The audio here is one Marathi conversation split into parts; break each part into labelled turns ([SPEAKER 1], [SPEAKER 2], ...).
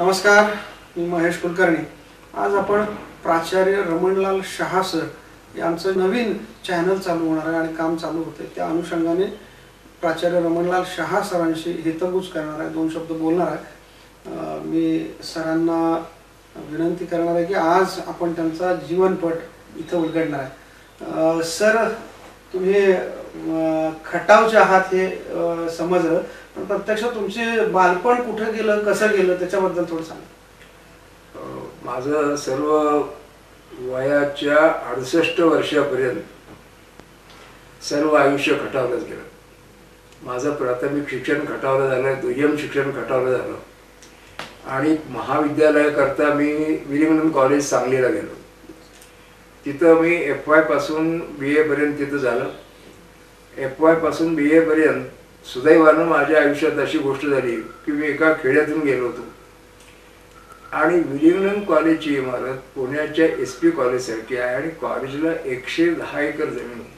[SPEAKER 1] नमस्कार, मी महेश कुलकर्णी। आज आपण प्राचार्य रमणलाल शहा सर यांचं नवीन चॅनल चालू होणार आहे आणि काम चालू होते, त्या अनुषंगाने प्राचार्य रमणलाल शहा सरांशी हितगुज करणार आहे, दोन शब्द बोलणार आहे। मी सरांना विनंती करणार आहे की आज आपण त्यांचा जीवनपट इथं उलगडणार आहे। सर, तुम्ही खटावचे आहात हे समजलं, पण प्रत्यक्षात तुमचे बालपण कुठे गेलं, कसं गेलं त्याच्याबद्दल थोडं सांगा।
[SPEAKER 2] माझं सर्व वयाच्या 68 वर्षापर्यंत सर्व आयुष्य खटावलंच गेलं। माझं प्राथमिक शिक्षण खटावलं झालं, दुय्यम शिक्षण खटावलं झालं आणि महाविद्यालयाकरता मी विलिंग्डन कॉलेज सांगलीला गेलो। तिथं मी FY पासून BA पर्यंत तिथं झालं। FY पासून BA पर्यंत सुदैवानं माझ्या आयुष्यात अशी गोष्ट झाली की मी एका खेड्यातून गेलो होतो आणि विलिंग्डन कॉलेजची इमारत पुण्याच्या SP कॉलेजसारखी आहे आणि कॉलेजला 110 एकर जमीन होती।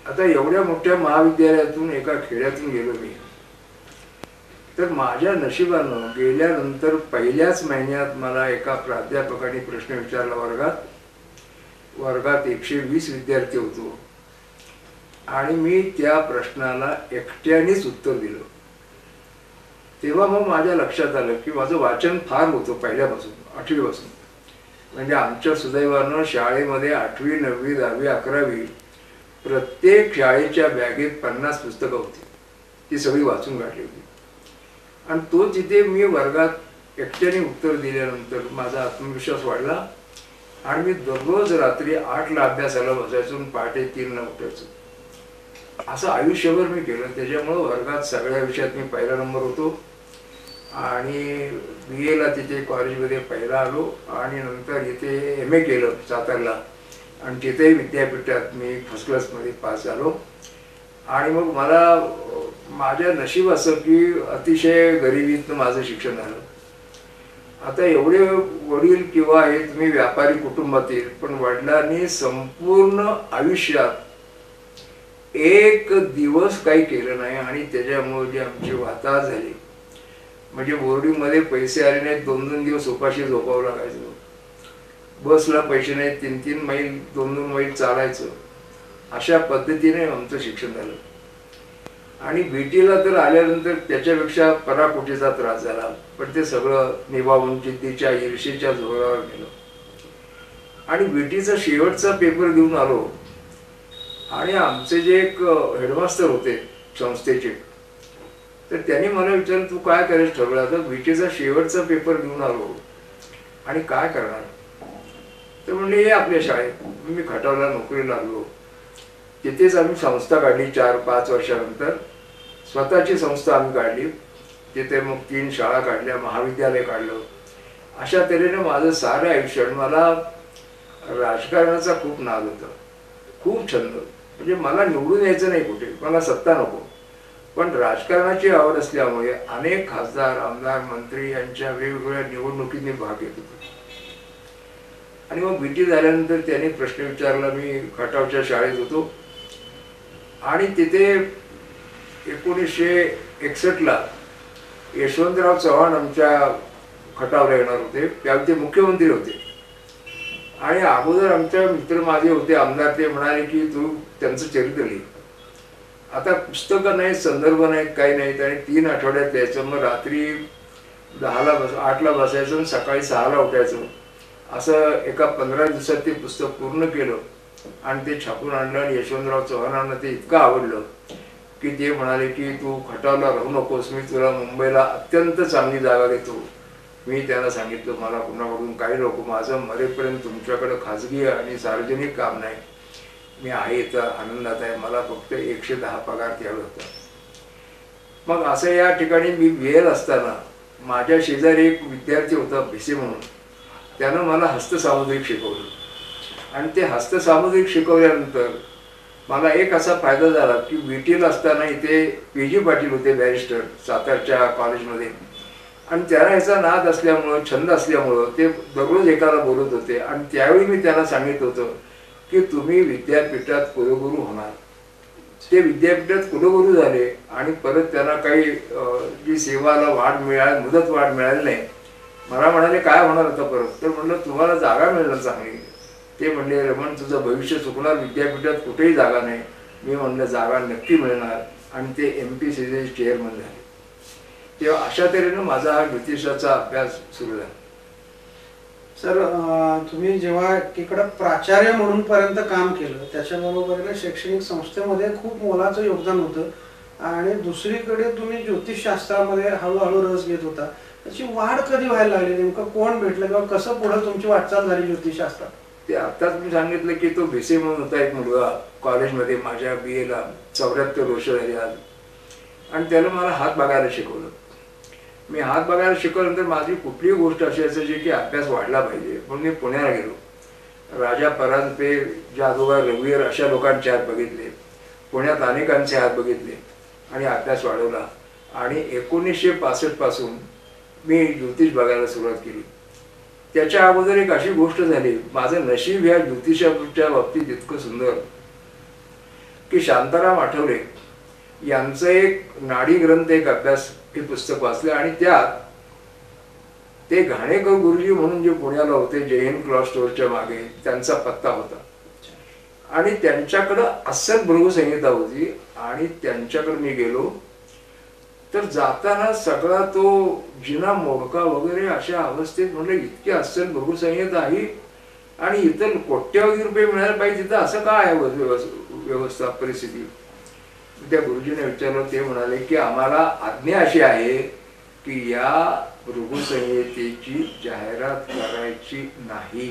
[SPEAKER 2] आता एवढ्या मोठ्या महाविद्यालयातून एका खेड्यातून गेलो मी, तर माझ्या नशिबानं गेल्यानंतर पहिल्याच महिन्यात मला एका प्राध्यापकाने प्रश्न विचारला। वर्गात 120 विद्यार्थी होतो आणि मी त्या प्रश्नाला एकट्यानेच उत्तर दिलं। तेव्हा मग माझ्या लक्षात आलं की माझं वाचन फार होतं पहिल्यापासून, 8वी पासून। म्हणजे आमच्या सुदैवानं शाळेमध्ये 8वी 9वी 10वी 11वी प्रत्येक शाळेच्या बॅगेत 50 पुस्तकं होती, ती सगळी वाचून काढली होती। आणि तो तिथे मी वर्गात एकट्याने उत्तर दिल्यानंतर माझा आत्मविश्वास वाढला आणि मी दररोज रात्री 8ला अभ्यासाला बसायचो आणि पहाटे 3ला उठायचो। असं आयुष्यभर मी केलं। त्याच्यामुळं वर्गात सगळ्या विषयात मी पहिला नंबर होतो आणि BAला तिथे कॉलेजमध्ये पहिला आलो आणि नंतर इथे MA केलं सातारला आणि तिथेही विद्यापीठात मी फर्स्ट क्लासमध्ये पास झालो। आणि मग मला माझ्या नशीब असं की अतिशय गरिबीतनं माझं शिक्षण झालं। आता एवढे वडील किंवा हे तुम्ही व्यापारी कुटुंबातील, पण वडिलांनी संपूर्ण आयुष्यात एक दिवस काही केलं नाही आणि त्याच्यामुळे जी आमची वाताहत झाली, म्हणजे बोर्डिंगमध्ये पैसे आले नाहीत, 2-2 दिवस उपाशी झोपावं लागायचं। बसला पैसे नाहीत, 3-3 मैल 2-2 मैल चालायचं। अशा पद्धतीने आमचं शिक्षण झालं आणि BTला तर आल्यानंतर त्याच्यापेक्षा पराकोटीचा त्रास झाला, पण ते सगळं निभावून जिद्दीच्या ईर्षेच्या जोरावर गेलं आणि BTचा शेवटचा पेपर देऊन आलो आणि आमचे जे एक हेडमास्टर होते संस्थेचे, तर त्यांनी मला विचारलं तू काय करायचं ठरवलं? आता BTचा शेवटचा पेपर देऊन आलो आणि काय करणार? तर म्हणले ये आपल्या शाळेत। मी खटावला नोकरी लागलो। तिथेच आम्ही संस्था काढली 4-5 वर्षानंतर, स्वतःची संस्था आम्ही काढली। तिथे मग 3 शाळा काढल्या, महाविद्यालय काढलं। अशा तऱ्हेने माझं सारं आयुष्य, मला राजकारणाचा खूप नाद होता, खूप छंद। म्हणजे मला निवडून यायचं नाही कुठे, मला सत्ता नको, पण राजकारणाची आवड असल्यामुळे अनेक खासदार आमदार मंत्री यांच्या वेगवेगळ्या निवडणुकीने भाग घेत होतो। आणि मग BT झाल्यानंतर त्यांनी प्रश्न विचारला। मी खटावच्या शाळेत होतो आणि तिथे 1961ला यशवंतराव चव्हाण आमच्या खटावला येणार होते, त्यावेळी ते मुख्यमंत्री होते आणि अगोदर आमच्या मित्र माझे होते आमदार, ते म्हणाले की तू त्यांचं चरित्र लिही। आता पुस्तकं नाहीत, संदर्भ नाहीत, काही नाहीत आणि 3 आठवड्यात यायचं। मग रात्री 8ला बसायचं आणि सकाळी 6ला उठायचं। असं एका 15 दिवसात ते पुस्तक पूर्ण केलं आणि ते छापून आणलं आणि यशवंतराव चव्हाणांना ते इतकं आवडलं की ते म्हणाले की तू खटावला राहू नकोस, मी तुला मुंबईला अत्यंत चांगली जागा देतो। मी त्यांना सांगितलं मला कुणाकडून काही नको, माझं मरेपर्यंत तुमच्याकडे खाजगी आणि सार्वजनिक काम नाही, मी आहे इथं आनंदात आहे, मला फक्त 110 पगार द्यावा होता। मग असं या ठिकाणी मी BAला असताना माझ्या शेजारी एक विद्यार्थी होता भिसे म्हणून, त्यानं मला हस्तसामुद्रिक शिकवलं आणि ते हस्तसामुद्रिक शिकवल्यानंतर मला एक असा फायदा झाला की BTला असताना इथे PG पाटील होते बॅरिस्टर सातारच्या कॉलेजमध्ये आणि त्यांना याचा नाद असल्यामुळं, छंद असल्यामुळं ते दररोज एकाला बोलत होते आणि त्यावेळी मी त्यांना सांगितलं होतं की तुम्ही विद्यापीठात कुलगुरू होणार। ते विद्यापीठात कुलगुरू झाले आणि परत त्यांना काही जी सेवाला वाढ मिळाली, मुदत वाढ मिळाली नाही. मला म्हणाले काय होणार आता परत, तर म्हणलं तुम्हाला जागा मिळणार चांगली. ते म्हणले रमण तुझं भविष्य चुकणार, विद्यापीठात कुठेही जागा नाही. मी म्हणलं जागा नक्की मिळणार आणि ते MPCC चेअरमन झाले. तेव्हा अशा तऱ्हेनं माझा हा ज्योतिषाचा अभ्यास सुरू झाला.
[SPEAKER 1] सर, तुम्ही जेव्हा एकीकडं प्राचार्य म्हणून पर्यंत काम केलं, त्याच्याबरोबर शैक्षणिक संस्थेमध्ये खूप मोलाचं योगदान होतं आणि दुसरीकडे तुम्ही ज्योतिषशास्त्रामध्ये हळूहळू रस घेत होता. त्याची वाढ कधी व्हायला लागली, नेमकं कोण भेटलं किंवा कसं पुढे तुमची वाटचाल झाली ज्योतिषशास्त्रात?
[SPEAKER 2] ते आत्ताच मी सांगितलं की तो भिसे म्हणून होता एक मुलगा कॉलेजमध्ये, माझ्या BA ला 74 वर्ष झाली आज, आणि त्याला मला हात बघायला शिकवलं. मी हात बघायला शिकवल्यानंतर माझी कुठलीही गोष्ट अशी असायची की अभ्यास वाढला पाहिजे म्हणून मी पुण्याला गेलो. राजा परांजपे, जादूगार रघुवीर अशा लोकांचे हात बघितले, पुण्यात अनेकांचे हात बघितले आणि अभ्यास वाढवला. आणि 1965 पासून मी ज्योतिष बघायला सुरुवात केली. त्याच्या अगोदर एक अशी गोष्ट झाली, माझं नशीब या ज्योतिषाच्या बाबतीत इतकं सुंदर की शांताराम आठवले यांचं एक नाडी ग्रंथ, एक अभ्यास हे पुस्तक वाचलं आणि त्यात ते घाणेकर गुरुजी म्हणून जे पुण्याला होते, जय हिंद क्लॉथ स्टोअरच्या मागे त्यांचा पत्ता होता आणि त्यांच्याकडं अस्सल भृगुसंहिता होती. आणि त्यांच्याकडे मी गेलो तर जाताना सगळा तो जिना मोडका वगैरे अशा अवस्थेत, म्हणलं इतकी अस्सल भृगुसंहिता आहे आणि इतर कोट्यावधी रुपये मिळायला पाहिजे, तिथं असं काय आहे व्यवस्था परिस्थिती. त्या गुरुजीने विचारलं. ते म्हणाले की आम्हाला आज्ञा अशी आहे की या भृगुसंहितेची जाहिरात करायची नाही,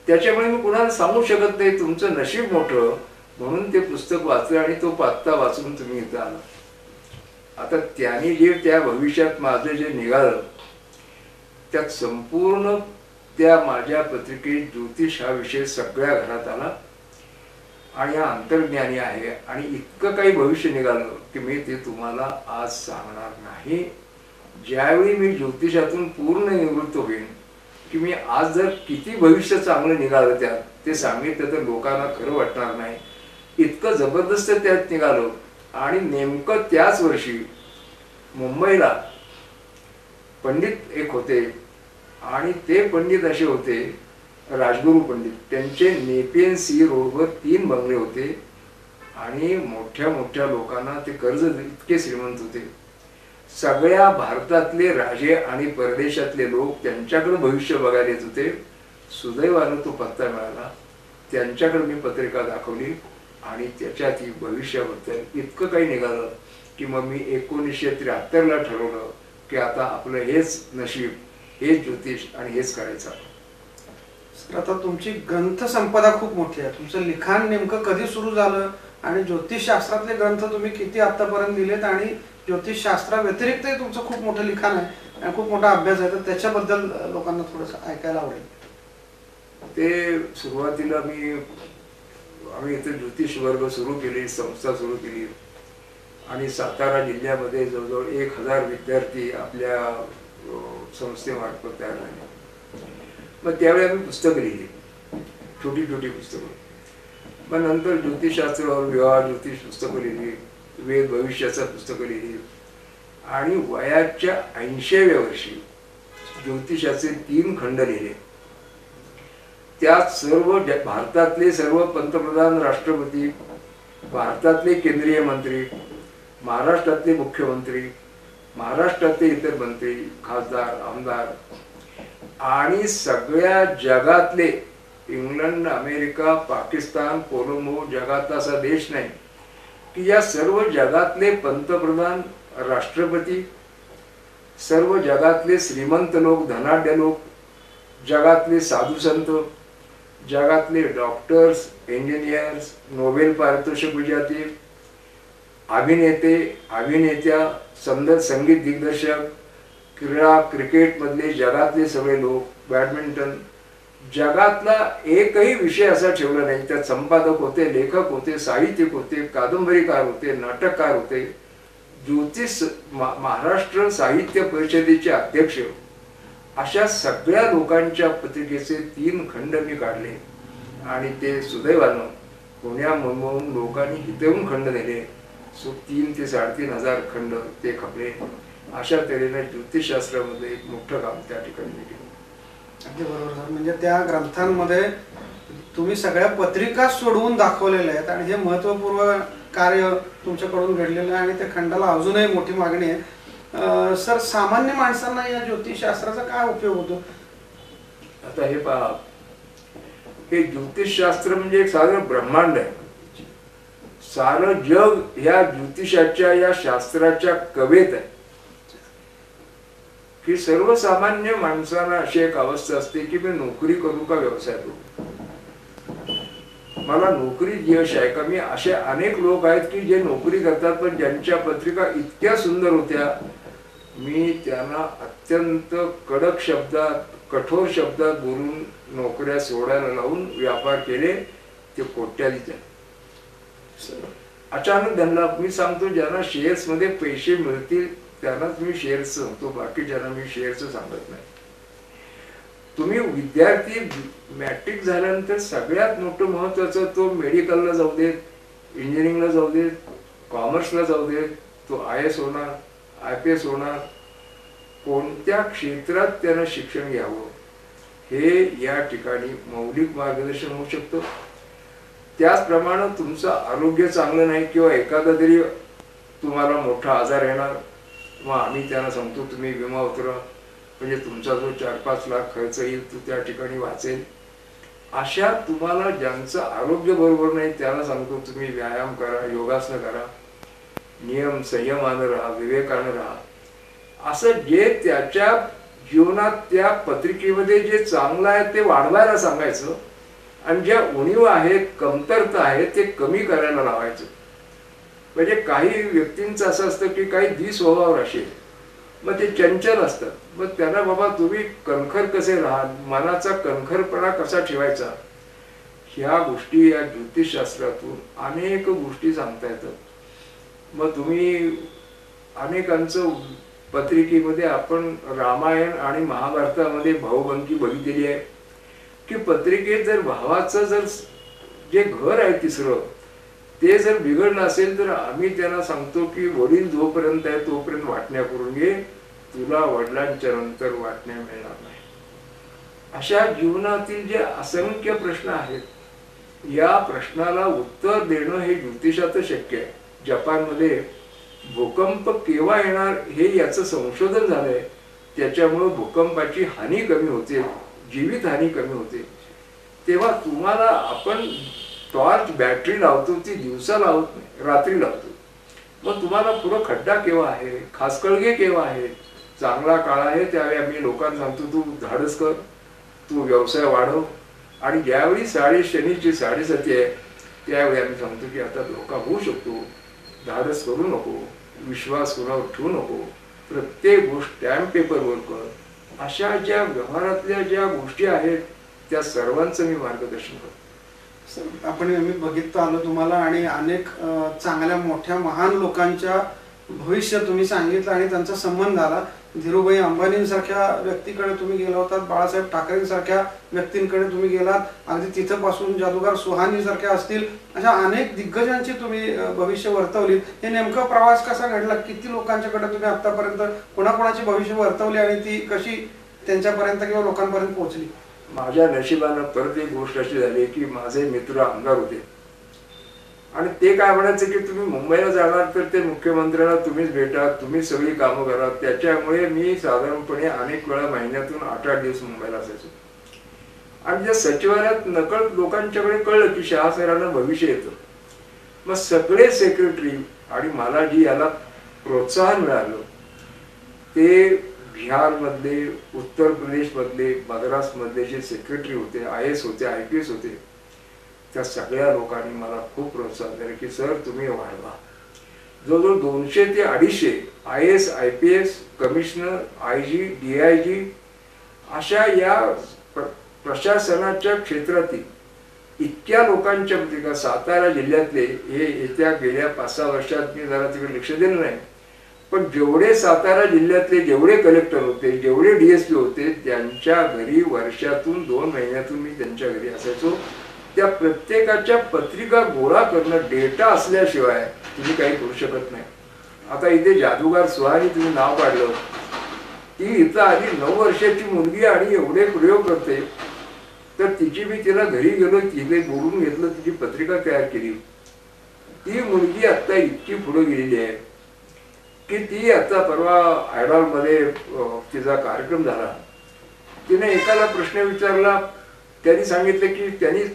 [SPEAKER 2] त्याच्यामुळे मी कुणाला सांगू शकत नाही. तुमचं नशीब मोठं म्हणून ते पुस्तक वाचलं आणि तो पत्ता वाचून तुम्ही इथं आला. आता त्याने जे त्या भविष्यात माझं जे निघालं त्यात संपूर्ण त्या माझ्या पत्रिकेत ज्योतिष हा विषय सगळ्या घरात आला आणि हा अंतर्ज्ञानी आहे आणि इतकं काही भविष्य निघालं की मी ते तुम्हाला आज सांगणार नाही. ज्यावेळी मी ज्योतिषातून पूर्ण निवृत्त होईन की मी आज जर किती भविष्य चांगलं निघालं त्यात ते सांगितलं तर लोकांना खरं वाटणार नाही. इतकं जबरदस्त त्यात निघालं. आणि नेमकं त्याच वर्षी मुंबईला पंडित एक होते आणि ते पंडित असे होते राजगुरू पंडित. त्यांचे नेपियन सी रोडवर 3 बंगले होते आणि मोठ्या मोठ्या लोकांना ते कर्ज, इतके श्रीमंत होते. सगळ्या भारतातले राजे आणि परदेशातले लोक त्यांच्याकडे भविष्य बघायला येत होते. सुदैवानं तो पत्ता मिळाला. त्यांच्याकडे मी पत्रिका दाखवली आणि त्याच्यात ही भविष्याबद्दल इतकं काही निघालं की मग मी 1973 ला ठरवलं की आता आपलं हेच नशीब, हेच ज्योतिष आणि हेच करायचं.
[SPEAKER 1] आता तुमची ग्रंथ संपदा खूप मोठी आहे. तुमचं लिखाण नेमकं कधी सुरू झालं आणि ज्योतिषशास्त्रातले ग्रंथ तुम्ही किती आतापर्यंत लिहिलेत आणि ज्योतिषशास्त्रा व्यतिरिक्तही तुमचं खूप मोठं लिखाण आहे आणि खूप मोठा अभ्यास आहे, तर त्याच्याबद्दल लोकांना थोडंसं ऐकायला आवडेल.
[SPEAKER 2] ते सुरुवातीला आम्ही इथे ज्योतिष वर्ग सुरू केली, संस्था सुरू केली आणि सातारा जिल्ह्यामध्ये जवळजवळ 1000 विद्यार्थी आपल्या संस्थेमार्फत तयार झाले. मग त्यावेळी आम्ही पुस्तकं लिहिली, छोटी छोटी पुस्तकं. मग नंतर ज्योतिषशास्त्रावर विवाह ज्योतिष पुस्तकं लिहिली, वेद भविष्याचं पुस्तकं लिहिली आणि वयाच्या 80व्या वर्षी ज्योतिषाचे 3 खंड लिहिले. त्यात सर्व भारतातले सर्व पंतप्रधान, राष्ट्रपती, भारतातले केंद्रीय मंत्री, महाराष्ट्रातले मुख्यमंत्री, महाराष्ट्रातले इतर मंत्री, खासदार, आमदार आणि सगळ्या जगातले, इंग्लंड, अमेरिका, पाकिस्तान, कोलंबो, जगात असा देश नाही की या सर्व जगातले पंतप्रधान, राष्ट्रपती, सर्व जगातले श्रीमंत लोक, धनाढ्य लोक, जगातले साधू संत, जगातले डॉक्टर्स, इंजिनियर्स, नोबेल पारितोषिक विजेते, अभिनेते, अभिनेत्या, संगीत दिग्दर्शक, क्रीडा, क्रिकेट मधले जगातले सगळे लोक, बॅडमिंटन, जगातला एकही विषय असा ठेवला नाही. त्यात संपादक होते, लेखक होते, साहित्यिक होते, कादंबरीकार होते, नाटककार होते. ज्योतिष महाराष्ट्र साहित्य परिषदेचे अध्यक्ष, अशा सगळ्या लोकांच्या पत्रिकेचे 3 खंड मी काढले आणि ते सुदैवानं पुण्यामधून लोकांनी हितवून खंड नेले. 3 ते 3,500 खंड ते खपले. अशा तऱ्हेने ज्योतिषशास्त्रामध्ये एक मोठं काम त्या ठिकाणी केलं.
[SPEAKER 1] अगदी बरोबर सर. म्हणजे त्या ग्रंथांमध्ये तुम्ही सगळ्या पत्रिका सोडवून दाखवलेल्या आहेत आणि हे महत्त्वपूर्ण कार्य तुमच्याकडून घडलेलं आहे आणि त्या खंडाला अजूनही मोठी मागणी आहे. सर, सामान्य माणसांना या ज्योतिषशास्त्राचा काय उपयोग होतो?
[SPEAKER 2] आता हे पहा, हे ज्योतिषशास्त्र म्हणजे एक साधारण ब्रह्मांड आहे. सारं जग या ज्योतिषाच्या या शास्त्राच्या कवेत आहे. की सर्वसामान्य माणसाला अशी एक अवस्था असते की मी नोकरी करू का व्यवसाय करू, मला नोकरीत यश आहे का. मी असे अनेक लोक आहेत की जे नोकरी करतात पण ज्यांच्या पत्रिका इतक्या सुंदर होत्या, मी त्यांना अत्यंत कडक शब्दात, कठोर शब्दात बोलून नोकऱ्या सोडायला लावून व्यापार केले. ते कोट्याधीश आहे. अचानक त्यांना मी सांगतो, ज्यांना शेअर्स मध्ये पैसे मिळतील त्यांनाच मी शेअर्स सांगतो, बाकी ज्यांना मी शेअर्स सांगत नाही. तुम्ही विद्यार्थी मॅट्रिक झाल्यानंतर सगळ्यात मोठं महत्वाचं, तो मेडिकलला जाऊ देत, इंजिनिअरिंगला जाऊ देत, कॉमर्सला जाऊ देत, तो IAS होणार, IPS होणार, कोणत्या क्षेत्रात त्यानं शिक्षण घ्यावं हे या ठिकाणी मौलिक मार्गदर्शन होऊ शकतं. त्याचप्रमाणे तुमचं आरोग्य चांगलं नाही किंवा एखादा तरी तुम्हाला मोठा आजार येणार, मग आम्ही त्यांना सांगतो तुम्ही विमा उतरा, म्हणजे तुमचा जो 4-5 लाख खर्च येईल तो त्या ठिकाणी वाचेल. अशा तुम्हाला ज्यांचं आरोग्य बरोबर नाही त्यांना सांगतो तुम्ही व्यायाम करा, योगासनं करा, नियम संयमानं राहा, विवेकानं राहा. असं जे त्याच्या जीवनात त्या पत्रिकेमध्ये जे चांगलं आहे ते वाढवायला सांगायचं आणि ज्या उणीव आहेत, कमतरता आहेत ते कमी करायला लावायचं. म्हणजे काही व्यक्तींचं असं असतं की काही स्वभाव राशी, मग ते चंचल असतात. मग त्यांना बाबा तुम्ही कणखर कसे राहा, मनाचा कणखरपणा कसा ठेवायचा, ह्या गोष्टी या ज्योतिषशास्त्रातून अनेक गोष्टी सांगता येतात. मग तुम्ही अनेकांचं पत्रिकेमध्ये आपण रामायण आणि महाभारतामध्ये भाऊबंदी बघितलेली आहे की पत्रिकेत जर भावाचं जर जे घर आहे तिसरं ते जर बिघडलं असेल तर आम्ही त्यांना सांगतो की वडील जोपर्यंत आहे तोपर्यंत वाटण्या करून घे, तुला वडिलांच्या नंतर वाटण्या मिळणार नाही. अशा जीवनातील जे असंख्य प्रश्न आहेत, या प्रश्नाला उत्तर देणं हे ज्योतिषात शक्य आहे. जपानमध्ये भूकंप केव्हा येणार हे याचं संशोधन झालंय. त्याच्यामुळे भूकंपाची हानी कमी होते, जीवित हानी कमी होते. तेव्हा तुम्हाला आपण टॉर्च बॅटरी लावतो ती दिवसा लावत नाही, रात्री लावतो. मग तुम्हाला पुढं खड्डा केव्हा आहे, खासकळगे केव्हा आहे, चांगला काळ आहे त्यावेळी आम्ही लोकांना सांगतो तू धाडस कर, तू व्यवसाय वाढव. आणि ज्यावेळी शनीची 7:30 आहे त्यावेळी आम्ही सांगतो की आता धोका होऊ शकतो, धाडस करू नको, विश्वास कोणावर ठेवू नको, प्रत्येक गोष्ट स्टॅम्प पेपरवर कर. अशा ज्या व्यवहारातल्या ज्या गोष्टी आहेत त्या सर्वांचं मी मार्गदर्शन करतो.
[SPEAKER 1] आपण मी बघितलं आलो तुम्हाला आणि अनेक चांगल्या मोठ्या महान लोकांच्या भविष्य तुम्ही सांगितलं आणि त्यांचा संबंध आला. धीरूभाई अंबानींसारख्या व्यक्तीकडे तुम्ही गेला होतात, बाळासाहेब ठाकरेंसारख्या व्यक्तींकडे तुम्ही गेलात, अगदी तिथं पासून जादूगार सुहानीसारख्या असतील, अशा अनेक दिग्गजांची तुम्ही भविष्य वर्तवलीत. हे नेमका प्रवास कसा घडला, किती लोकांच्याकडे तुम्ही आतापर्यंत कोणाकोणाची भविष्य वर्तवली आणि ती कशी त्यांच्यापर्यंत किंवा लोकांपर्यंत पोहोचली?
[SPEAKER 2] माझ्या नशिबानं परत एक गोष्ट अशी झाली की माझे मित्र आमदार होते आणि ते काय म्हणायचे की तुम्ही मुंबईला जाणार तर ते मुख्यमंत्र्यांना तुम्हीच भेटा, तुम्ही सगळी कामं करा. त्याच्यामुळे मी साधारणपणे अनेक वेळा महिन्यातून 8-8 दिवस मुंबईला असायचो. आणि ज्या सचिवालयात नकळत लोकांच्याकडे कळलं की शहासरांना भविष्य येतं, मग सगळे सेक्रेटरी आणि मला जी याला प्रोत्साहन मिळालं ते बिहारमधले, उत्तर प्रदेशमधले, मद्रासमधले जे सेक्रेटरी होते, IAS होते, IPS होते, त्या सगळ्या लोकांनी मला खूप प्रोत्साहन दिलं की सर तुम्ही वाढवा. जवळजवळ 200 ते 250 IAS, IPS, commissioner, IG, DIG अशा या प्रशासनाच्या क्षेत्रातील इतक्या लोकांच्या पत्रिका सातारा जिल्ह्यातले हे येत्या गेल्या 5-6 वर्षात मी जरा तिकडे लक्ष दिलं नाही, पण जेवढे सातारा जिल्ह्यातले जेवढे कलेक्टर होते, जेवढे DSP होते, त्यांच्या घरी वर्षातून 2 महिन्यातून मी त्यांच्या घरी असायचो त्या प्रत्येकाच्या पत्रिका गोळा करणं, डेटा असल्याशिवाय तुम्ही काही करू शकत नाही. आता इथे जादूगार सुहानी तुम्ही नाव काढलं, ती इथं आधी 9 वर्षाची मुलगी आणि एवढे प्रयोग करते, तर तिची मी तिला घरी गेलो, तिथे बोलून घेतलं, तिची पत्रिका तयार केली. ती मुलगी आता इतकी पुढे गेलेली आहे की ती आता परवा आयडॉल मध्ये तिचा कार्यक्रम झाला. तिने एकाला प्रश्न विचारला, त्यांनी सांगितलं की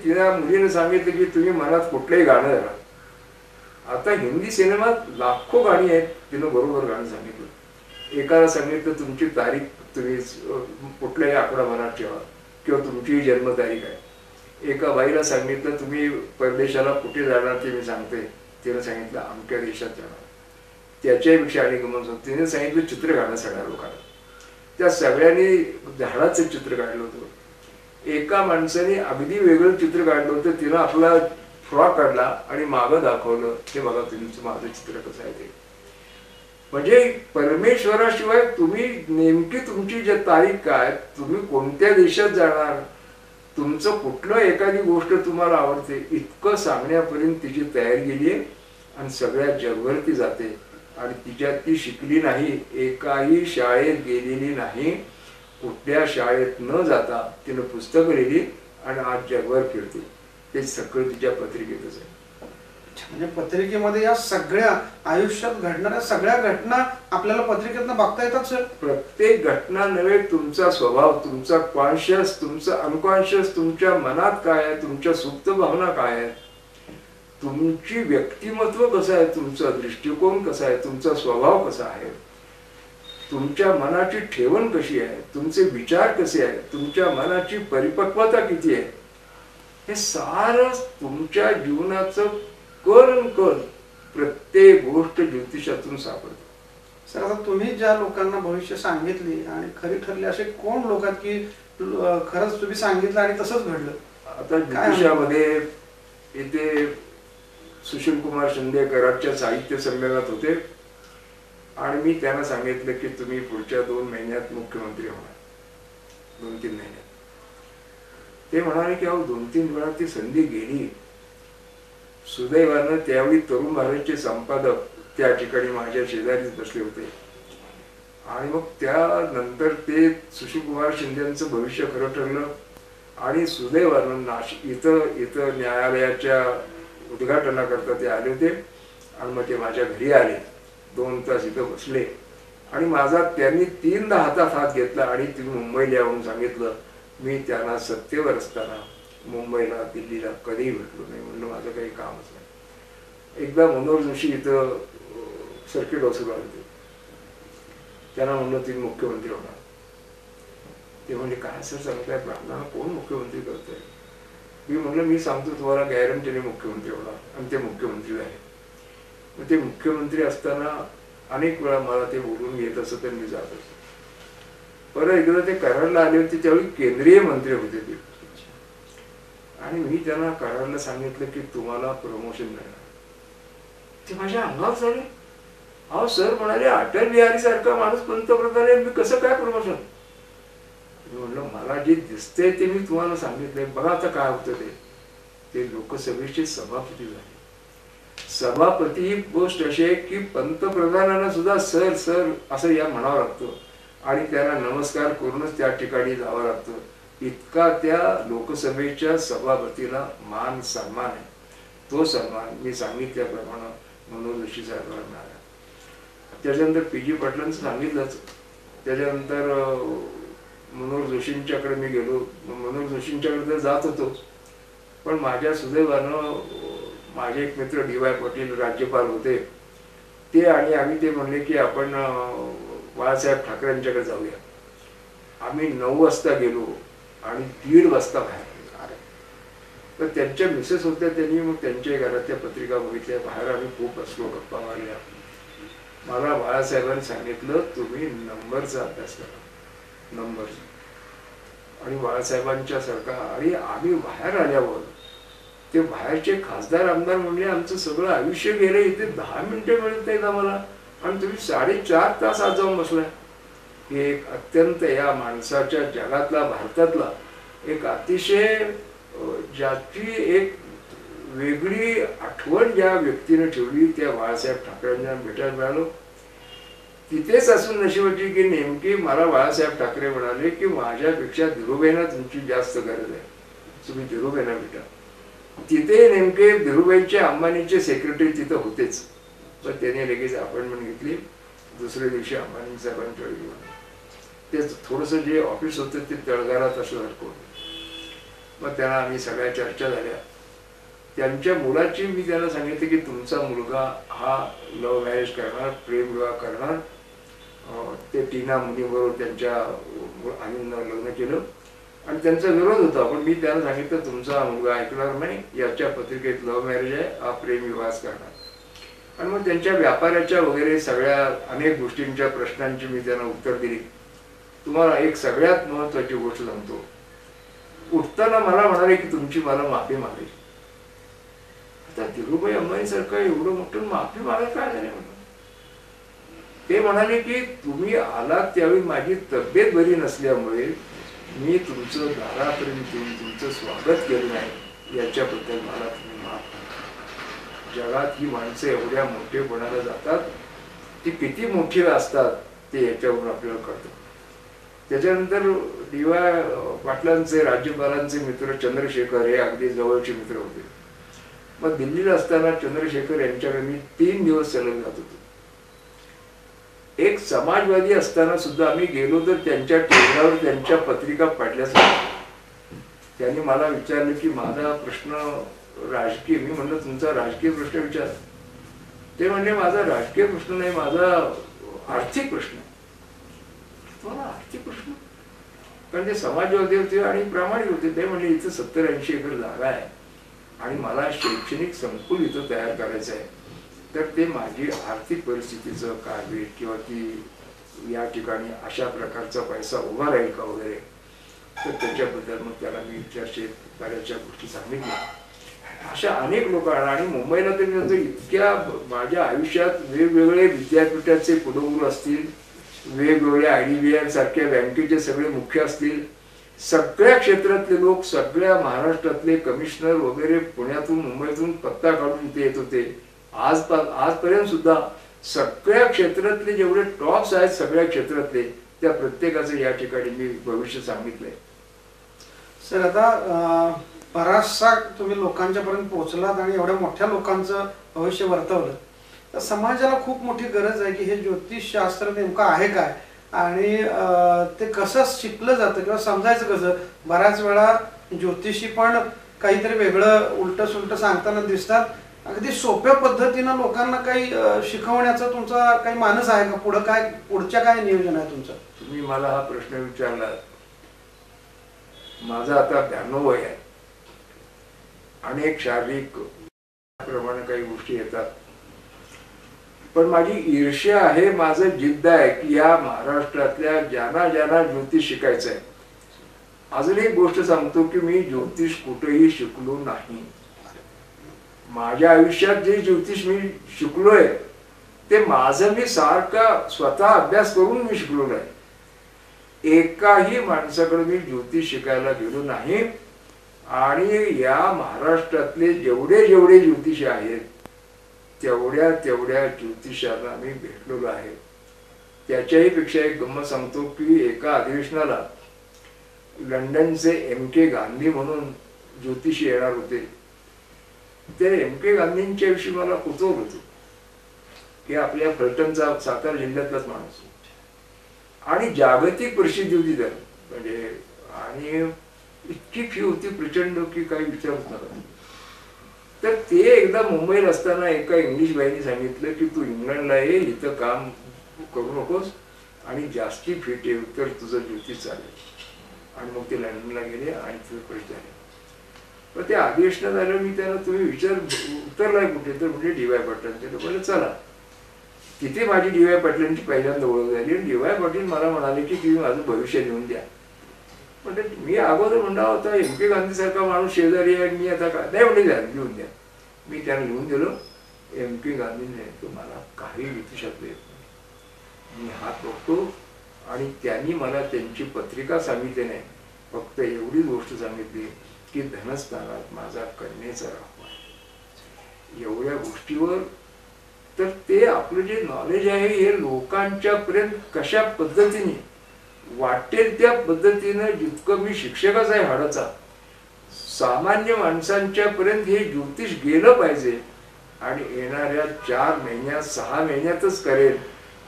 [SPEAKER 2] तिला मुलीने सांगितलं की तुम्ही मनात कुठलंही गाणं धरा. आता हिंदी सिनेमात लाखो गाणी आहेत, तिनं बरोबर गाणं सांगितलं. एकाला सांगितलं तुमची तारीख तुम्ही कुठल्याही आकडा मनात ठेवा किंवा तुमची जन्मतारीख आहे. एका बाईला सांगितलं तुम्ही परदेशाला कुठे जाणार ते मी सांगते. तिने सांगितलं अमक्या देशात जाणार. त्याच्यापेक्षा आणि गमत होतं, तिने सांगितलं चित्र काढा सगळ्या लोकांना. त्या सगळ्यांनी झाडाचं चित्र काढलं होतं. एका माणसाने अगदी वेगळं चित्र काढलं होतं. तिनं आपला फ्रॉक काढला आणि मागं दाखवलं, हे बघा तुमचं माझं चित्र कसं आहे ते. म्हणजे परमेश्वराशिवाय तुम्ही नेमकी तुमची जे तारीख काय, तुम्ही कोणत्या देशात जाणार, तुमचं कुठलं एखादी गोष्ट तुम्हाला आवडते, इतकं सांगण्यापर्यंत तिची तयारी गेली आहे आणि सगळ्या जगभर ती जाते. आणि तिच्यात ती शिकली नाही, एकाही शाळेत गेलेली नाही, कुठल्या शाळेत न जाता तिनं पुस्तकं लिहिली आणि आज जगभर फिरते. ते सगळं तिच्या पत्रिकेतच आहे.
[SPEAKER 1] म्हणजे पत्रिकेमध्ये या सगळ्या आयुष्यात घडणाऱ्या सगळ्या घटना आपल्याला पत्रिकेतनं बघता येतात सर.
[SPEAKER 2] प्रत्येक घटना नव्हे, तुमचा स्वभाव, तुमचा कॉन्शियस, तुमचा अनकॉन्शियस, तुमच्या मनात काय आहे, तुमच्या सुप्त भावना काय आहेत, तुमची व्यक्तिमत्व कसं आहे, तुमचा दृष्टिकोन कसा आहे, तुमचा स्वभाव कसा आहे, तुमच्या मनाची ठेवण कशी आहे, तुमचे विचार कसे आहेत, तुमच्या मनाची परिपक्वता किती आहे, हे सारं तुमच्या जीवनाचं कण प्रत्येक गोष्ट ज्योतिषातून सापडते.
[SPEAKER 1] सर आता तुम्ही ज्या लोकांना भविष्य सांगितली आणि खरी ठरली असे कोण लोक आहेत की खरंच तुम्ही सांगितलं आणि तसंच घडलं?
[SPEAKER 2] आता ज्योतिषामध्ये इथे सुशील कुमार शिंदे कराडच्या साहित्य संमेलनात होते आणि मी त्यांना सांगितलं की तुम्ही पुढच्या 2 महिन्यात मुख्यमंत्री होणार, 2-3 महिन्यात. ते म्हणाले की अहो 2-3 वेळा ती संधी गेली. सुदैवानं त्यावेळी तरुण भारतचे संपादक त्या ठिकाणी माझ्या शेजारीच बसले होते आणि मग त्यानंतर ते सुशील कुमार शिंदेचं भविष्य खरं ठरलं आणि सुदैवानं इथं न्यायालयाच्या उद्घाटनाकरता ते आले होते आणि मग ते माझ्या घरी आले. 2 तास इथं बसले आणि माझा त्यांनी 3दा हातात हात घेतला आणि तुम्ही मुंबईला यावून सांगितलं. मी त्यांना सत्तेवर असताना मुंबईला दिल्लीला कधीही भेटलो नाही. म्हणलं माझं काही कामच नाही. एकदा मनोहर जोशी इथं सर्किट हाऊसला आले होते. त्यांना म्हणलं तुम्ही मुख्यमंत्री होणार. ते म्हणजे काय सर सांगताय, ब्राह्मणाला कोण मुख्यमंत्री करतोय? मी म्हणलं मी सांगतो तुम्हाला गॅरंटीने मुख्यमंत्री होणार आणि ते मुख्यमंत्री झाले. मग ते मुख्यमंत्री असताना अनेक वेळा मला ते बोलून घेत असत तर मी जात असतो. परत एकदा ते कराडला आले होते, त्यावेळी केंद्रीय मंत्री होते ते आणि मी त्यांना कराडला सांगितलं की तुम्हाला प्रमोशन मिळणार. ते माझ्या अंगावर झाले. अहो सर म्हणाले अटल बिहारी सारखा माणूस पंतप्रधान आहे, मी कसं काय प्रमोशन? मी म्हणलं मला जे दिसतंय ते मी तुम्हाला सांगितलंय. बघा आता काय होतं ते लोकसभेचे सभापती झाले. सभापती ही गोष्ट अशी आहे की पंतप्रधानांना सुद्धा सर सर असं या म्हणावं लागतं आणि त्यांना नमस्कार करूनच त्या ठिकाणी जावं लागतं. इतका त्या लोकसभेच्या सभापतीला मान सन्मान आहे. तो सन्मान मी सांगितल्याप्रमाणे मनोहर जोशी साहेबांना मिळाला. त्याच्यानंतर पी.जी. पाटलांचं सांगितलंच. त्याच्यानंतर मनोहर जोशींच्याकडे मी गेलो. मनोहर जोशींच्याकडे तर जात होतो पण माझ्या सुदैवानं माझे एक मित्र डी.वाय. पाटील राज्यपाल होते. ते आणि आम्ही ते म्हणले की आपण बाळासाहेब ठाकरेंच्याकडे जाऊया. आम्ही 9 वाजता गेलो आणि 1:30 वाजता बाहेर आले. तर त्यांच्या मिसेस होत्या, त्यांनी मग त्यांच्या घरातल्या पत्रिका बघितल्या. बाहेर आम्ही खूप बसलो, गप्पा मारल्या. मला बाळासाहेबांनी सांगितलं तुम्ही नंबरचा अभ्यास करा, नंबरचा. आणि बाळासाहेबांच्या सारखा. आणि आम्ही बाहेर आल्यावर ते बाहेरचे खासदार आमदार म्हणले आमचं सगळं आयुष्य गेलं, इथे 10 मिनिटं मिळत नाहीत आम्हाला आणि तुम्ही 4.5 तास आज जाऊन बसलाय. हे एक अत्यंत या माणसाच्या जगातला, भारतातला एक अतिशय ज्याची एक वेगळी आठवण ज्या व्यक्तीने ठेवली त्या बाळासाहेब ठाकरेंना भेटायला मिळालो. तिथेच असून नशिबाची की नेमकी मला बाळासाहेब ठाकरे म्हणाले की माझ्यापेक्षा धीरूभाईंना तुमची जास्त गरज आहे, तुम्ही धीरूभाईंना भेटा. तिथे नेमके धीरूभाईंच्या अंबानीचे सेक्रेटरी तिथं होतेच, पण त्याने लगेच अपॉइंटमेंट घेतली. दुसऱ्या दिवशी अंबानी साहेबांच्या वेळी ते थोडंसं जे ऑफिस होतं ते तळगारात असं सारखं होतं. मग त्यांना आम्ही सगळ्या चर्चा झाल्या. त्यांच्या मुलाची मी त्यांना सांगितलं की तुमचा मुलगा हा लव्ह मॅरेज करणार, प्रेम विवाह करणार. ते टीना मुनीबरोबर त्यांच्या आईनं लग्न केलं आणि त्यांचा विरोध होता, पण मी त्यांना सांगितलं तुमचा मुलगा ऐकणार नाही, याच्या पत्रिकेत लव्ह मॅरेज आहे, हा प्रेम विवाहच करणार. आणि मग त्यांच्या व्यापाराच्या वगैरे सगळ्या अनेक गोष्टींच्या प्रश्नांची मी त्यांना उत्तर दिली. तुम्हाला एक सगळ्यात महत्वाची गोष्ट सांगतो. उठताना मला म्हणाले की तुमची मला माफी मागायची. आता धीरूभाई अंबानी सारखं एवढं मोठं माफी मागायला काय झाले म्हणून ते म्हणाले की तुम्ही आलात त्यावेळी माझी तब्येत बरी नसल्यामुळे मी तुमचं दारापर्यंत येऊन तुमचं स्वागत केलं नाही, याच्याबद्दल मला तुम्ही माफ करा. जगात ही माणसं एवढ्या मोठेपणाला जातात, ती किती मोठी असतात ते याच्यावरून आपल्याला कळतं. त्याच्यानंतर डी.वाय. पाटलांचे राज्यपालांचे मित्र चंद्रशेखर हे अगदी जवळचे मित्र होते. मग दिल्लीला असताना चंद्रशेखर यांच्याकडे मी 3 दिवस सलग जात होतो. एक समाजवादी असताना सुद्धा आम्ही गेलो तर त्यांच्या टेबलावर त्यांच्या पत्रिका पडल्याच. त्यांनी मला विचारलं की माझा प्रश्न राजकीय, मी म्हणलं तुमचा राजकीय प्रश्न विचार. ते म्हणले माझा राजकीय प्रश्न नाही, माझा आर्थिक प्रश्न. तुम्हाला आर्थिक प्रश्न? कारण ते समाजवादी होते आणि प्रामाणिक होते. ते म्हणले इथं 70-80 एकर जागा आहे आणि मला शैक्षणिक संकुल इथं तयार करायचं आहे, तर ते माझी आर्थिक परिस्थितीचं काय होईल किंवा ती या ठिकाणी अशा प्रकारचा पैसा उभा राहील का वगैरे, तर त्याच्याबद्दल मग त्याला मी चर्चेत बऱ्याचशा गोष्टी सांगितल्या. अशा अनेक लोक आणि मुंबईला तरी इतक्या माझ्या आयुष्यात वेगवेगळे विद्यापीठाचे कुलगुरू असतील, वेगवेगळ्या IDBI सारख्या बँकेचे सगळे मुख्य असतील, सगळ्या क्षेत्रातले लोक, सगळ्या महाराष्ट्रातले कमिशनर वगैरे पुण्यातून मुंबईतून पत्ता काढून इथे येत होते. आजपर्यंत सुद्धा सगळ्या क्षेत्रातले जेवढे टॉप्स आहेत सगळ्या क्षेत्रातले, त्या प्रत्येकाचं या ठिकाणी मी भविष्य सांगितलंय.
[SPEAKER 1] सर आता बराचसा तुम्ही लोकांच्या पर्यंत पोहोचलात आणि एवढ्या मोठ्या लोकांचं भविष्य वर्तवलं, तर समाजाला खूप मोठी गरज आहे की हे ज्योतिषशास्त्र नेमकं आहे काय आणि ते कसं शिकलं जातं किंवा समजायचं कसं. बऱ्याच वेळा ज्योतिषी पण काहीतरी वेगळं उलट सुलट सांगताना दिसतात. अगदी सोप्या पद्धतीनं लोकांना काही शिकवण्याचा तुमचा काही मानस आहे का? पुढच्या काय नियोजन आहे तुमचं?
[SPEAKER 2] तुम्ही मला हा प्रश्न विचारला. माझं आता 92 वय आहे. अनेक शारीरिक प्रमाणे काही गोष्टी येतात, पण माझी ईर्ष्या आहे, माझं जिद्द आहे की या महाराष्ट्रातल्या ज्यांना ज्योतिष शिकायचं आहे. अजून एक गोष्ट सांगतो की मी ज्योतिष कुठेही शिकलो नाही. माझ्या आयुष्यात जे ज्योतिष मी शिकलोय ते माझं मी सारखा स्वतः अभ्यास करून मी शिकलो नाही. एकाही माणसाकडे मी ज्योतिष शिकायला गेलो नाही. आणि या महाराष्ट्रातले जेवढे ज्योतिषी आहेत तेवढ्या ज्योतिषांना मी भेटलेलो आहे. त्याच्याही पेक्षा एक गंमत सांगतो की एका अधिवेशनाला लंडनचे MK गांधी म्हणून ज्योतिषी येणार होते. ते MK गांधींच्या विषयी मला कुतूहल होतं की आपल्या फलटणचा सातारा जिल्ह्यातलाच माणूस आणि जागतिक प्रसिद्धी होती त्याला, म्हणजे आणि इतकी फी होती प्रचंड की काही विचारच नका. तर ते एकदा मुंबईत असताना एका इंग्लिश बाईने सांगितलं की तू इंग्लंडला ये, इथं काम करू नकोस आणि जास्ती फी ठेव तर तुझं ज्योतिष चालेल. आणि मग ते लंडनला गेले आणि तुझं पैसे झाले. पण ते अधिवेशनात आलं. मी त्यांना तुम्ही उतरलाय कुठे, तर म्हणजे डी.वाय. पाटलांचे. तर बोलले चला. तिथे माझी डी.वाय. पाटलांची पहिल्यांदा ओळख झाली आणि डी.वाय. पाटील मला म्हणाले की तुम्ही माझं भविष्य लिहून द्या. म्हणजे मी अगोदर म्हणला होता MK गांधी सारखा माणूस शेजारी आहे, मी आता काय नाही म्हणजे लिहून द्या. मी त्यांना लिहून दिलं. MK गांधींनी मला काही ज्योतिषातलं येत नाही, मी हात बघतो. आणि त्यांनी मला त्यांची पत्रिका सांगितली नाही, फक्त एवढीच गोष्ट सांगितली की धनस्थानात माझा कन्येचा राहू आहे. एवढ्या गोष्टीवर तर ते आपलं जे नॉलेज आहे हे लोकांच्या पर्यंत कशा पद्धतीने वाटेल त्या पद्धतीनं, जितकं मी शिक्षकच आहे हाडाचा, सामान्य माणसांच्या पर्यंत हे ज्योतिष गेलं पाहिजे. आणि येणाऱ्या 4 महिन्यात 6 महिन्यातच करेल.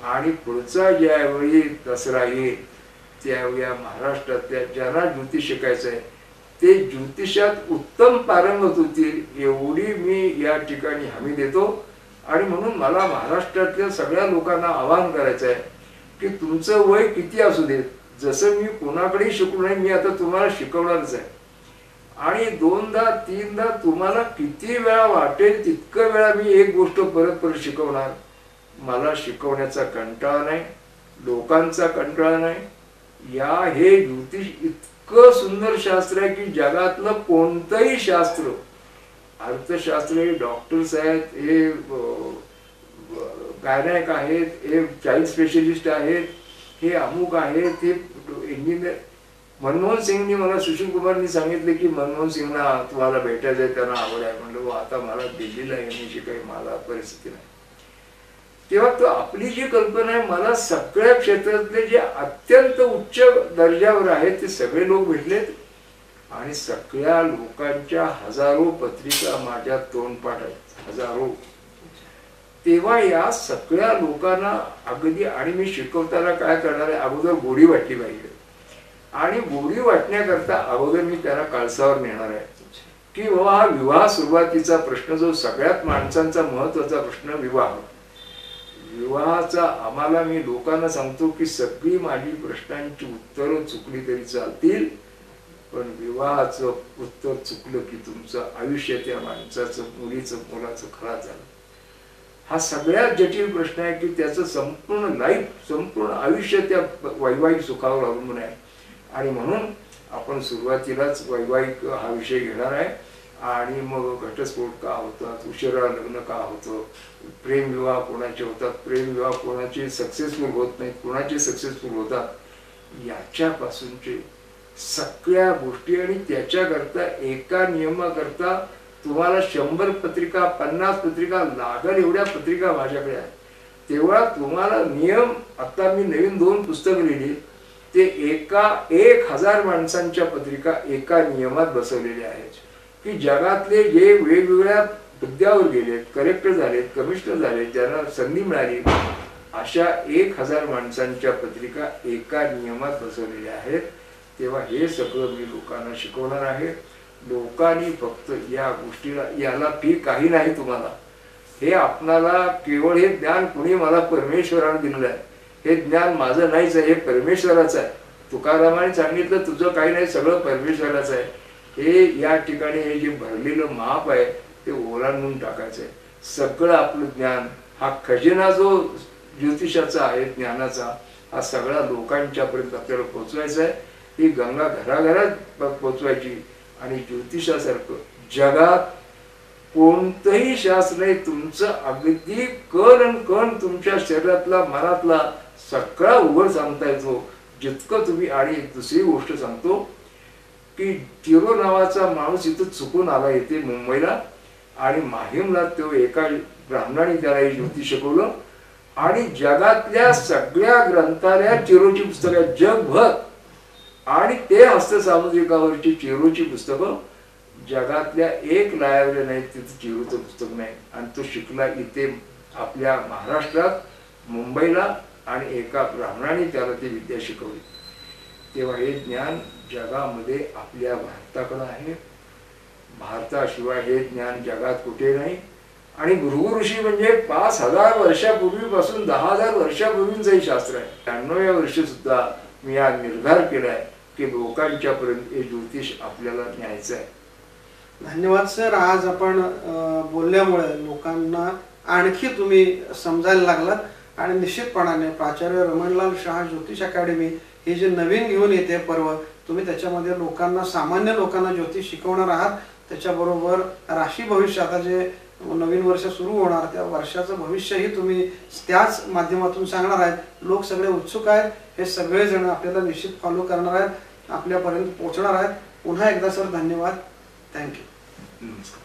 [SPEAKER 2] आणि पुढचा ज्यावेळी दसरा येईल त्यावेळी महाराष्ट्रातल्या ज्यांना ज्योतिष शिकायचं आहे ते ज्योतिषात उत्तम पारंगत होतील एवढी मी या ठिकाणी हमी देतो. आणि म्हणून मला महाराष्ट्रातल्या सगळ्या लोकांना आवाहन करायचं आहे की तुमचं वय किती असू देत, जसं मी कोणाकडेही शिकलो नाही, मी आता तुम्हाला शिकवणारच आहे. आणि 2दा 3दा तुम्हाला किती वेळा वाटेल तितकं वेळा मी एक गोष्ट परत परत शिकवणार. मला शिकवण्याचा कंटाळा नाही, लोकांचा कंटाळा नाही. हे ज्योतिष इतकं सुंदर शास्त्र आहे की जगातलं कोणतंही शास्त्र, अर्थशास्त्र, हे डॉक्टर्स आहेत, हे गायनेक आहेत, हे चाइल्ड स्पेशलिस्ट आहेत, हे अमुक आहेत, हे इंजिनियर. मनमोहन सिंगनी मला, सुशील कुमारनी सांगितले की मनमोहन सिंगना तुम्हाला भेटायचं आहे, त्यांना आवड आहे. म्हणलं आता मला दिल्लीला येण्याची काही मला परिस्थिती नाही. तेव्हा तो आपली जी कल्पना आहे, मला सगळ्या क्षेत्रातले जे अत्यंत उच्च दर्जावर आहेत ते सगळे लोक भेटलेत. आणि सगळ्या लोकांच्या हजारो पत्रिका माझ्या तोंडपाठ आहेत, हजारो. तेव्हा या सगळ्या लोकांना अगदी, आणि मी शिकवताना काय करणार आहे, अगोदर गोडी वाटली पाहिजे. आणि गोडी वाटण्याकरता अगोदर मी त्याला काळसावर नेणार आहे की बाबा हा विवाह सुरुवातीचा प्रश्न, जो सगळ्यात माणसांचा महत्वाचा प्रश्न, विवाहाचा आम्हाला मी लोकांना सांगतो की सगळी माझी प्रश्नांची उत्तरं चुकली तरी चालतील, पण विवाहाचं उत्तर चुकलं की तुमचं आयुष्य त्या माणसाचं, मुलीचं, मुलाचं खराब झालं. हा सगळ्यात जटिल प्रश्न आहे की त्याचं संपूर्ण लाईफ, संपूर्ण आयुष्य त्या वैवाहिक सुखावर अवलंबून आहे. आणि म्हणून आपण सुरुवातीलाच वैवाहिक हा विषय घेणार आहे. आणि मग घटस्फोट का होतात, उशिरा लग्न का होतं, प्रेमविवाह कोणाचे होतात, प्रेमविवाह कोणाचे सक्सेसफुल होत नाहीत, कोणाचे सक्सेसफुल होतात, याच्यापासूनचे सगळ्या गोष्टी. आणि त्याच्याकरता एका नियमाकरता तुम्हाला 100 पत्रिका, 50 पत्रिका लागल एवढ्या पत्रिका माझ्याकडे आहेत. तेव्हा तुम्हाला नियम, आता मी नवीन 2 पुस्तकं लिहिली, ते 1000 माणसांच्या पत्रिका एका नियमात बसवलेल्या आहेत की जगातले जे वेगवेगळ्या हुद्द्यावर गेलेत, कलेक्टर झालेत, कमिशनर झालेत, ज्यांना संधी मिळाली, अशा 1000 माणसांच्या पत्रिका एका नियमात बसवलेल्या आहेत. तेव्हा हे सगळं मी लोकांना शिकवणार आहे. लोकांनी फक्त या गोष्टीला, याला फी काही नाही तुम्हाला. हे आपणाला केवळ हे ज्ञान कुणी मला परमेश्वराने दिलेलं आहे. हे ज्ञान माझं नाहीच आहे, हे परमेश्वराचं आहे. तुकारामाने सांगितलं तुझं काही नाही, सगळं परमेश्वराचं आहे. हे या ठिकाणी हे जे भरलेलं माप आहे ते ओलांडून टाकायचं आहे. सगळं आपलं ज्ञान, हा खजिना जो ज्योतिषाचा आहे, ज्ञानाचा, हा सगळा लोकांच्या पर्यंत आपल्याला पोहोचवायचा आहे. ही गंगा घराघरात पोहोचवायची. आणि ज्योतिषासारखं जगात कोणतंही शास्त्र नाही. तुमचं अगदी कण आणि कण तुमच्या शरीरातला, मनातला सगळा उघड सांगता येतो जितकं तुम्ही. आणि दुसरी गोष्ट सांगतो की टिरो नावाचा माणूस इथं चुकून आला येते मुंबईला, आणि माहीमला तो एका ब्राह्मणाने त्याला हे ज्योतिष शिकवलं. आणि जगातल्या सगळ्या ग्रंथालयात टिरोची पुस्तकं आहेत जगभर. आणि ते हस्तसामुद्रिकावरची टिरोची पुस्तकं जगातल्या एक लायब्ररी नाही तिथं टिरोचं पुस्तक नाही. आणि तो शिकला इथे आपल्या महाराष्ट्रात, मुंबईला, आणि एका ब्राह्मणाने त्याला ती विद्या शिकवली. तेव्हा हे ज्ञान जगामध्ये आपल्या भारताकडे आहे. भारताशिवाय हे ज्ञान जगात कुठे नाही. आणि भृगु ऋषी म्हणजे 5000 वर्षापूर्वीपासून 10,000 वर्षापूर्वींचं हे शास्त्र आहे. 96व्या वर्षी सुद्धा मी हा निर्धार केलाय की लोकांच्या पर्यंत हे ज्योतिष आपल्याला न्यायचं आहे.
[SPEAKER 1] धन्यवाद सर. आज आपण बोलल्यामुळे लोकांना आणखी तुम्ही समजायला लागलात. आणि निश्चितपणाने प्राचार्य रमणलाल शाह ज्योतिष अकॅडमी हे जे नवीन घेऊन येते पर्व, तुम्ही त्याच्यामध्ये लोकांना, सामान्य लोकांना ज्योतिष शिकवणार आहात. त्याच्याबरोबर राशी भविष्य, आता जे नवीन वर्ष सुरू होणार त्या वर्षाचं भविष्यही तुम्ही त्याच माध्यमातून सांगणार आहेत. लोक सगळे उत्सुक आहेत. हे सगळेजण आपल्याला निश्चित फॉलो करणार आहेत, आपल्यापर्यंत पोहोचणार आहेत. पुन्हा एकदा सर धन्यवाद. थँक्यू.
[SPEAKER 2] नमस्कार.